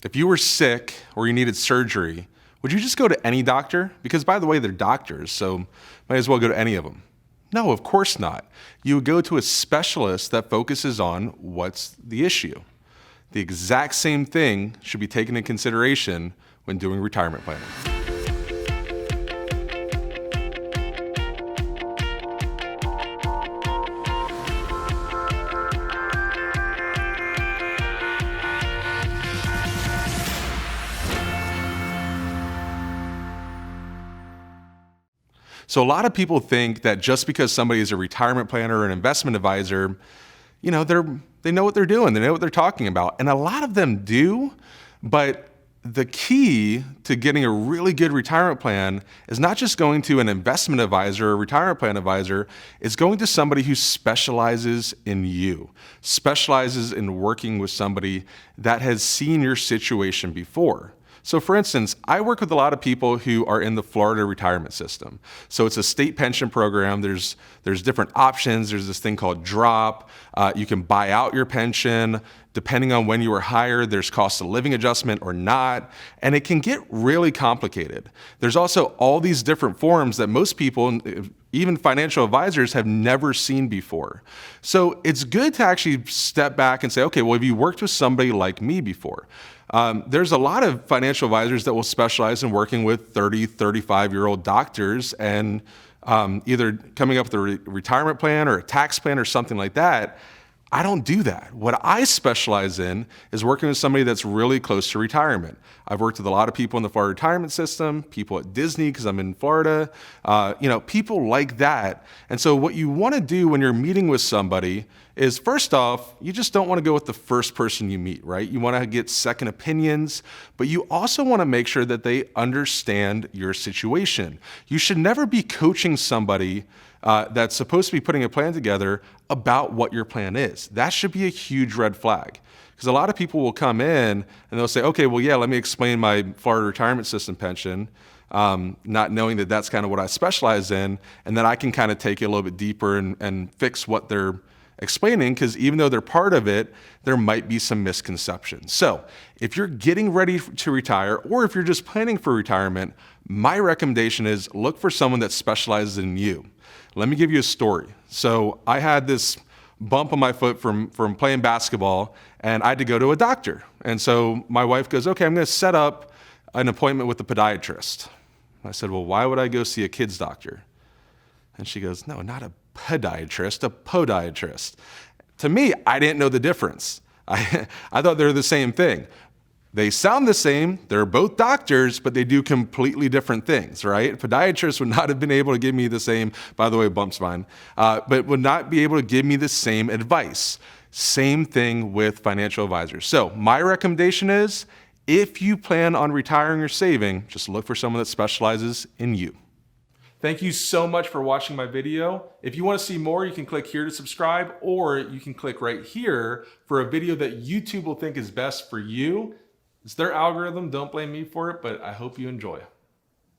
If you were sick or you needed surgery, would you just go to any doctor? Because by the way, they're doctors, so might as well go to any of them. No, of course not. You would go to a specialist that focuses on what's the issue. The exact same thing should be taken into consideration when doing retirement planning. So a lot of people think that just because somebody is a retirement planner or an investment advisor, they know what they're doing, they know what they're talking about. And a lot of them do, but the key to getting a really good retirement plan is not just going to an investment advisor or retirement plan advisor, it's going to somebody who specializes in you, specializes in working with somebody that has seen your situation before. So for instance, I work with a lot of people who are in the Florida retirement system. So it's a state pension program. There's different options. There's this thing called drop. You can buy out your pension. Depending on when you were hired, there's cost of living adjustment or not. And it can get really complicated. There's also all these different forms that most people, even financial advisors, have never seen before. So it's good to actually step back and say, okay, well, have you worked with somebody like me before? There's a lot of financial advisors that will specialize in working with 30, 35-year-old doctors and either coming up with a retirement plan or a tax plan or something like that. I don't do that. What I specialize in is working with somebody that's really close to retirement. I've worked with a lot of people in the Florida retirement system, people at Disney because I'm in Florida, people like that. And so what you want to do when you're meeting with somebody is, first off, you just don't want to go with the first person you meet, right? You want to get second opinions, but you also want to make sure that they understand your situation. You should never be coaching somebody that's supposed to be putting a plan together about what your plan is. That should be a huge red flag. Because a lot of people will come in and they'll say, okay, well, yeah, let me explain my Florida retirement system pension, not knowing that that's kind of what I specialize in, and then I can kind of take it a little bit deeper and fix what they're explaining, because even though they're part of it, there might be some misconceptions. So if you're getting ready to retire, or if you're just planning for retirement, my recommendation is look for someone that specializes in you. Let me give you a story. So I had this bump on my foot from playing basketball, and I had to go to a doctor. And so my wife goes, okay, I'm going to set up an appointment with a podiatrist. I said, well, why would I go see a kid's doctor? And she goes, no, not a podiatrist, a podiatrist. To me, I didn't know the difference. I thought they were the same thing. They sound the same, they're both doctors, but they do completely different things, right? A podiatrist would not have been able to give me the same, by the way, bump's fine, but would not be able to give me the same advice. Same thing with financial advisors. So my recommendation is, if you plan on retiring or saving, just look for someone that specializes in you. Thank you so much for watching my video. If you want to see more, you can click here to subscribe, or you can click right here for a video that YouTube will think is best for you. It's their algorithm, don't blame me for it, but I hope you enjoy.